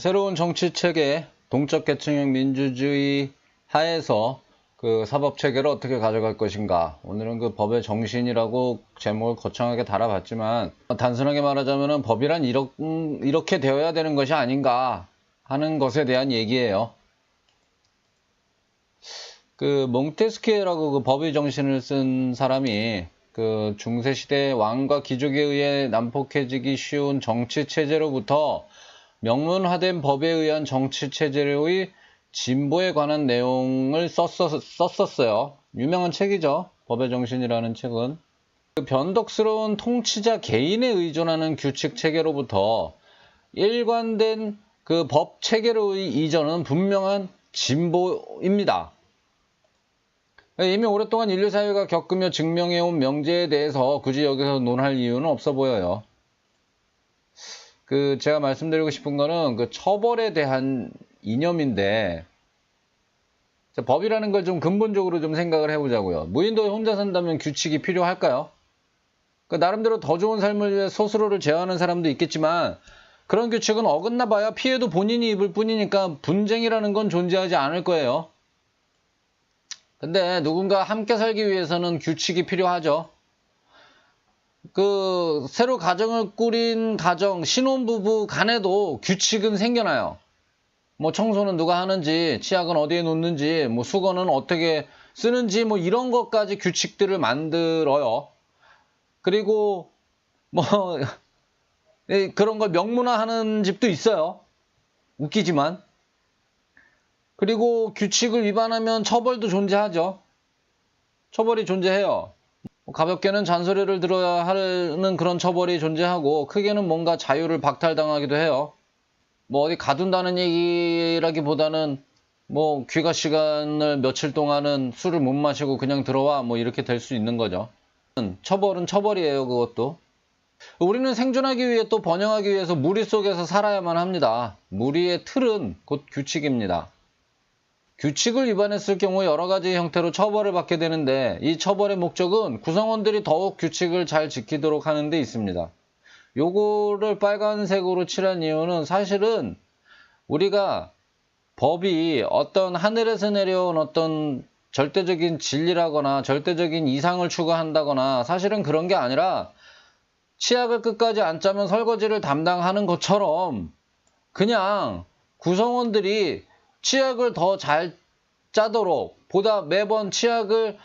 새로운 정치 체계, 동적 계층형 민주주의 하에서 사법 체계를 어떻게 가져갈 것인가. 오늘은 법의 정신이라고 제목을 거창하게 달아봤지만, 단순하게 말하자면 법이란 이렇게 되어야 되는 것이 아닌가 하는 것에 대한 얘기예요. 몽테스키에라고 법의 정신을 쓴 사람이 중세시대 왕과 귀족에 의해 난폭해지기 쉬운 정치 체제로부터 명문화된 법에 의한 정치 체제의 진보에 관한 내용을 썼었어요. 유명한 책이죠. 법의 정신이라는 책은. 변덕스러운 통치자 개인에 의존하는 규칙 체계로부터 일관된 법 체계로의 이전은 분명한 진보입니다. 이미 오랫동안 인류 사회가 겪으며 증명해온 명제에 대해서 굳이 여기서 논할 이유는 없어 보여요. 제가 말씀드리고 싶은 거는 처벌에 대한 이념인데, 법이라는 걸 좀 근본적으로 좀 생각을 해보자고요. 무인도에 혼자 산다면 규칙이 필요할까요? 나름대로 더 좋은 삶을 위해 스스로를 제어하는 사람도 있겠지만, 그런 규칙은 어긋나 봐야 피해도 본인이 입을 뿐이니까 분쟁이라는 건 존재하지 않을 거예요. 근데 누군가 함께 살기 위해서는 규칙이 필요하죠. 새로 가정을 꾸린 가정, 신혼부부 간에도 규칙은 생겨나요. 뭐 청소는 누가 하는지, 치약은 어디에 놓는지, 뭐 수건은 어떻게 쓰는지, 뭐 이런 것까지 규칙들을 만들어요. 그리고 뭐 그런 걸 명문화하는 집도 있어요. 웃기지만. 그리고 규칙을 위반하면 처벌도 존재하죠. 처벌이 존재해요. 가볍게는 잔소리를 들어야 하는 그런 처벌이 존재하고, 크게는 뭔가 자유를 박탈당하기도 해요. 뭐 어디 가둔다는 얘기라기보다는 뭐 귀가 시간을 며칠 동안은 술을 못 마시고 그냥 들어와, 뭐 이렇게 될 수 있는 거죠. 처벌은 처벌이에요. 그것도. 우리는 생존하기 위해 또 번영하기 위해서 무리 속에서 살아야만 합니다. 무리의 틀은 곧 규칙입니다. 규칙을 위반했을 경우 여러 가지 형태로 처벌을 받게 되는데, 이 처벌의 목적은 구성원들이 더욱 규칙을 잘 지키도록 하는 데 있습니다. 요거를 빨간색으로 칠한 이유는 사실은 우리가 법이 어떤 하늘에서 내려온 어떤 절대적인 진리라거나 절대적인 이상을 추구한다거나, 사실은 그런 게 아니라 치약을 끝까지 안 짜면 설거지를 담당하는 것처럼 그냥 구성원들이 치약을 더 잘 짜도록, 보다 매번 치약을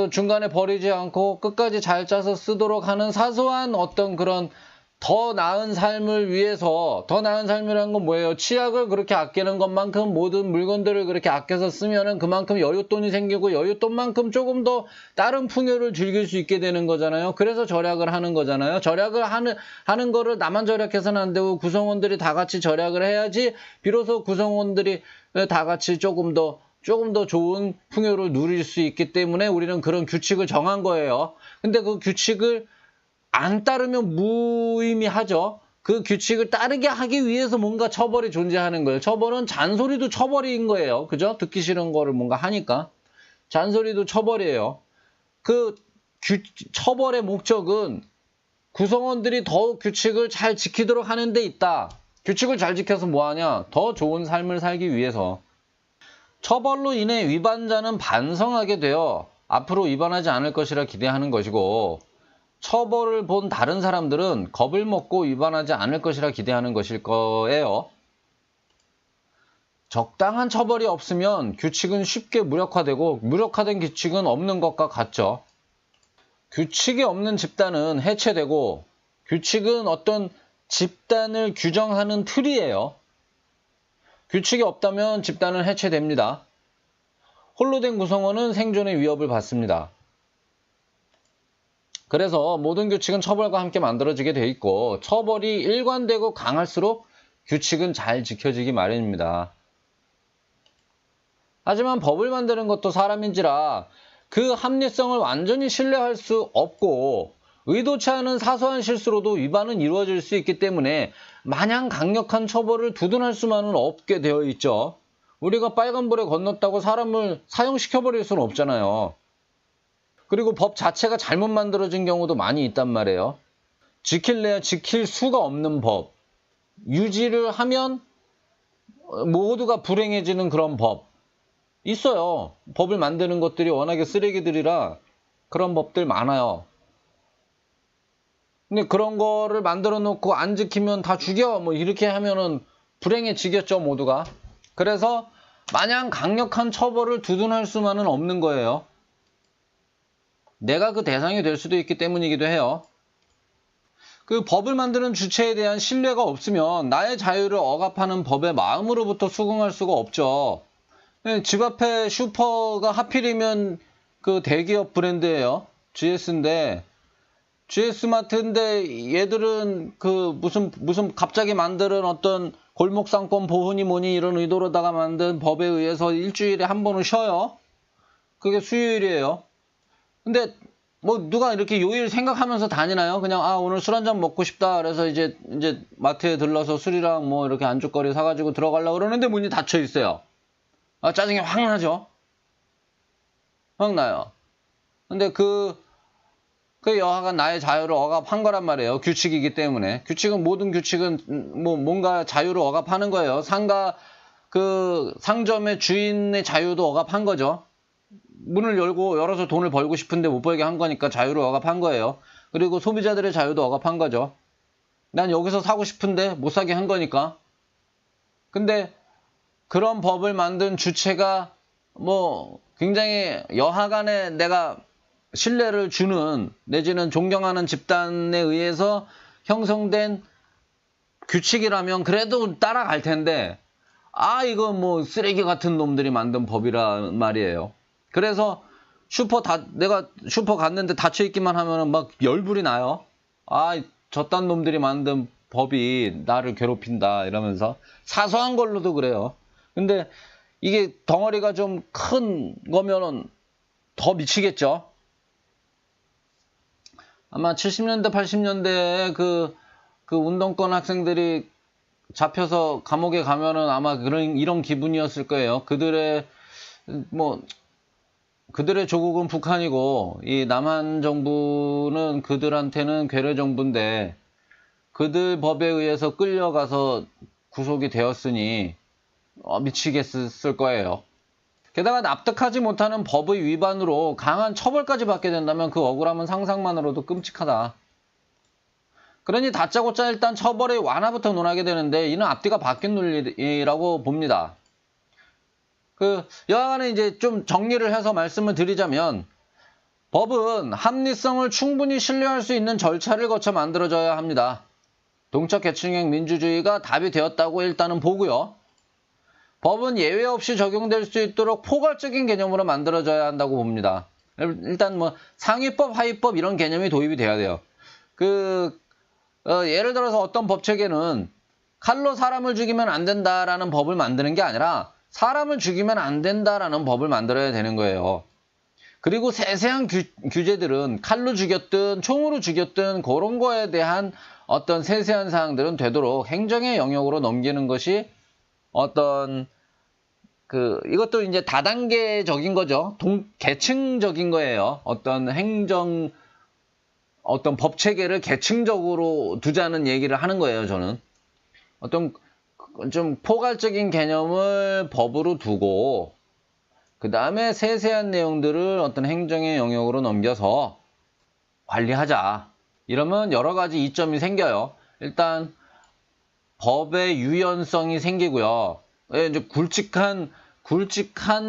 중간에 버리지 않고 끝까지 잘 짜서 쓰도록 하는 사소한 어떤 그런 더 나은 삶을 위해서, 더 나은 삶이라는 건 뭐예요? 치약을 그렇게 아끼는 것만큼 모든 물건들을 그렇게 아껴서 쓰면은 그만큼 여윳돈이 생기고, 여윳돈만큼 조금 더 다른 풍요를 즐길 수 있게 되는 거잖아요. 그래서 절약을 하는 거잖아요. 절약을 하는 거를 나만 절약해서는 안 되고 구성원들이 다 같이 절약을 해야지 비로소 구성원들이 다 같이 조금 더 좋은 풍요를 누릴 수 있기 때문에 우리는 그런 규칙을 정한 거예요. 근데 그 규칙을 안 따르면 무의미하죠. 그 규칙을 따르게 하기 위해서 뭔가 처벌이 존재하는 거예요. 처벌은 잔소리도 처벌인 거예요. 그죠? 듣기 싫은 거를 뭔가 하니까. 잔소리도 처벌이에요. 처벌의 목적은 구성원들이 더욱 규칙을 잘 지키도록 하는 데 있다. 규칙을 잘 지켜서 뭐하냐? 더 좋은 삶을 살기 위해서. 처벌로 인해 위반자는 반성하게 되어 앞으로 위반하지 않을 것이라 기대하는 것이고, 처벌을 본 다른 사람들은 겁을 먹고 위반하지 않을 것이라 기대하는 것일 거예요. 적당한 처벌이 없으면 규칙은 쉽게 무력화되고, 무력화된 규칙은 없는 것과 같죠. 규칙이 없는 집단은 해체되고, 규칙은 어떤 집단을 규정하는 틀이에요. 규칙이 없다면 집단은 해체됩니다. 홀로 된 구성원은 생존의 위협을 받습니다. 그래서 모든 규칙은 처벌과 함께 만들어지게 돼 있고, 처벌이 일관되고 강할수록 규칙은 잘 지켜지기 마련입니다. 하지만 법을 만드는 것도 사람인지라 그 합리성을 완전히 신뢰할 수 없고, 의도치 않은 사소한 실수로도 위반은 이루어질 수 있기 때문에 마냥 강력한 처벌을 두둔할 수만은 없게 되어 있죠. 우리가 빨간불에 건넜다고 사람을 사형시켜버릴 수는 없잖아요. 그리고 법 자체가 잘못 만들어진 경우도 많이 있단 말이에요. 지킬래야 지킬 수가 없는 법. 유지를 하면 모두가 불행해지는 그런 법 있어요. 법을 만드는 것들이 워낙에 쓰레기들이라 그런 법들 많아요. 근데 그런 거를 만들어 놓고 안 지키면 다 죽여 뭐 이렇게 하면은 불행해지겠죠, 모두가. 그래서 마냥 강력한 처벌을 두둔할 수만은 없는 거예요. 내가 그 대상이 될 수도 있기 때문이기도 해요. 그 법을 만드는 주체에 대한 신뢰가 없으면 나의 자유를 억압하는 법의 마음으로부터 수긍할 수가 없죠. 집 앞에 슈퍼가 하필이면 그 대기업 브랜드예요. GS인데 GS마트인데 얘들은 그 무슨 갑자기 만드는 어떤 골목상권 보호니 뭐니 이런 의도로다가 만든 법에 의해서 일주일에 한 번은 쉬어요. 그게 수요일이에요. 근데 뭐 누가 이렇게 요일 생각하면서 다니나요? 그냥 오늘 술 한잔 먹고 싶다 그래서 이제 마트에 들러서 술이랑 뭐 이렇게 안주거리 사가지고 들어가려고 그러는데 문이 닫혀 있어요. 짜증이 확 나죠. 확 나요. 근데 그 여하가 나의 자유를 억압한 거란 말이에요. 규칙이기 때문에. 모든 규칙은 뭐 뭔가 자유를 억압하는 거예요. 상점의 주인의 자유도 억압한 거죠. 문을 열어서 돈을 벌고 싶은데 못 벌게 한 거니까 자유를 억압한 거예요. 그리고 소비자들의 자유도 억압한 거죠. 난 여기서 사고 싶은데 못 사게 한 거니까. 근데 그런 법을 만든 주체가 뭐 굉장히 여하간에 내가 신뢰를 주는 내지는 존경하는 집단에 의해서 형성된 규칙이라면 그래도 따라갈 텐데 이거 뭐 쓰레기 같은 놈들이 만든 법이란 말이에요. 그래서 내가 슈퍼 갔는데 닫혀있기만 하면은 막 열불이 나요. 저딴 놈들이 만든 법이 나를 괴롭힌다 이러면서 사소한 걸로도 그래요. 근데 이게 덩어리가 좀 큰 거면은 더 미치겠죠. 아마 70년대, 80년대에 그 운동권 학생들이 잡혀서 감옥에 가면은 아마 이런 기분이었을 거예요. 그들의 조국은 북한이고, 이 남한 정부는 그들한테는 괴뢰 정부인데, 그들 법에 의해서 끌려가서 구속이 되었으니, 미치겠을 거예요. 게다가 납득하지 못하는 법의 위반으로 강한 처벌까지 받게 된다면 그 억울함은 상상만으로도 끔찍하다. 그러니 다짜고짜 일단 처벌의 완화부터 논하게 되는데 이는 앞뒤가 바뀐 논리라고 봅니다. 여하간에 이제 좀 정리를 해서 말씀을 드리자면 법은 합리성을 충분히 신뢰할 수 있는 절차를 거쳐 만들어져야 합니다. 동적 계층형 민주주의가 답이 되었다고 일단은 보고요. 법은 예외 없이 적용될 수 있도록 포괄적인 개념으로 만들어져야 한다고 봅니다. 일단 뭐 상위법, 하위법 이런 개념이 도입이 돼야 돼요. 예를 들어서 어떤 법체계는 칼로 사람을 죽이면 안 된다라는 법을 만드는 게 아니라 사람을 죽이면 안 된다라는 법을 만들어야 되는 거예요. 그리고 세세한 규제들은 칼로 죽였든 총으로 죽였든 그런 거에 대한 어떤 세세한 사항들은 되도록 행정의 영역으로 넘기는 것이 이것도 이제 다단계적인 거죠. 계층적인 거예요. 어떤 법 체계를 계층적으로 두자는 얘기를 하는 거예요, 저는. 좀 포괄적인 개념을 법으로 두고, 그 다음에 세세한 내용들을 어떤 행정의 영역으로 넘겨서 관리하자. 이러면 여러 가지 이점이 생겨요. 일단, 법의 유연성이 생기고요. 이제 굵직한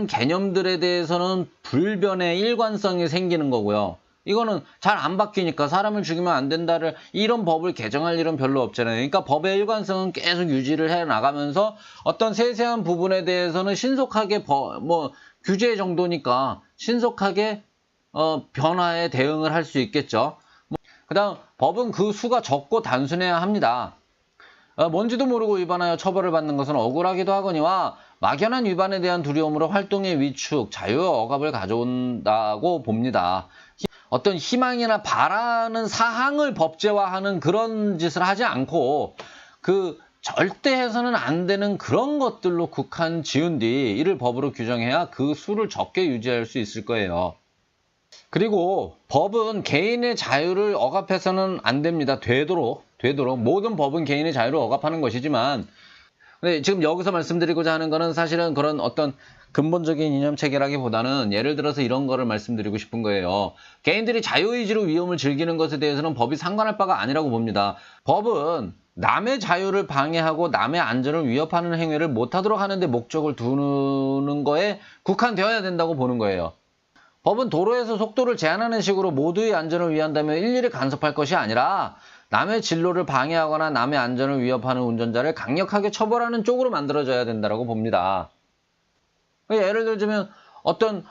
개념들에 대해서는 불변의 일관성이 생기는 거고요. 이거는 잘 안 바뀌니까 사람을 죽이면 안 된다를 이런 법을 개정할 일은 별로 없잖아요. 그러니까 법의 일관성은 계속 유지를 해 나가면서 어떤 세세한 부분에 대해서는 신속하게 규제 정도니까 신속하게 변화에 대응을 할 수 있겠죠. 그다음 법은 그 수가 적고 단순해야 합니다. 뭔지도 모르고 위반하여 처벌을 받는 것은 억울하기도 하거니와 막연한 위반에 대한 두려움으로 활동의 위축, 자유 억압을 가져온다고 봅니다. 어떤 희망이나 바라는 사항을 법제화하는 그런 짓을 하지 않고 절대 해서는 안 되는 그런 것들로 국한 지은 뒤 이를 법으로 규정해야 그 수를 적게 유지할 수 있을 거예요. 그리고 법은 개인의 자유를 억압해서는 안 됩니다. 되도록 모든 법은 개인의 자유를 억압하는 것이지만 근데 지금 여기서 말씀드리고자 하는 거는 사실은 그런 어떤 근본적인 이념 체계라기보다는 예를 들어서 이런 거를 말씀드리고 싶은 거예요. 개인들이 자유의지로 위험을 즐기는 것에 대해서는 법이 상관할 바가 아니라고 봅니다. 법은 남의 자유를 방해하고 남의 안전을 위협하는 행위를 못하도록 하는 데 목적을 두는 거에 국한되어야 된다고 보는 거예요. 법은 도로에서 속도를 제한하는 식으로 모두의 안전을 위한다며 일일이 간섭할 것이 아니라 남의 진로를 방해하거나 남의 안전을 위협하는 운전자를 강력하게 처벌하는 쪽으로 만들어져야 된다고 봅니다. 예를 들자면 어떤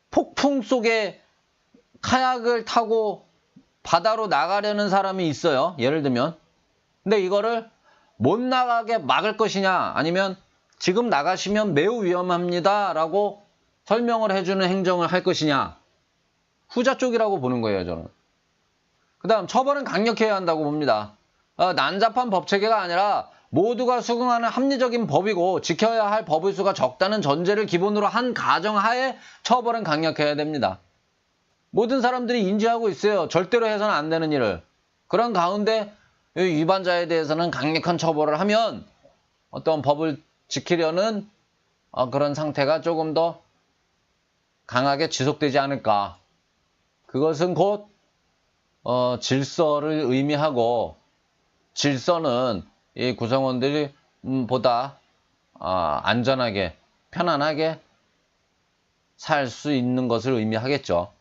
폭풍 속에 카약을 타고 바다로 나가려는 사람이 있어요. 예를 들면. 근데 이거를 못 나가게 막을 것이냐 아니면 지금 나가시면 매우 위험합니다 라고 설명을 해주는 행정을 할 것이냐. 후자 쪽이라고 보는 거예요, 저는. 그 다음 처벌은 강력해야 한다고 봅니다. 난잡한 법체계가 아니라 모두가 수긍하는 합리적인 법이고 지켜야 할 법의 수가 적다는 전제를 기본으로 한 가정하에 처벌은 강력해야 됩니다. 모든 사람들이 인지하고 있어요. 절대로 해서는 안 되는 일을. 그런 가운데 위반자에 대해서는 강력한 처벌을 하면 어떤 법을 지키려는 그런 상태가 조금 더 강하게 지속되지 않을까. 그것은 곧 질서를 의미하고 질서는 이 구성원들이 보다 안전하게 편안하게 살 수 있는 것을 의미하겠죠.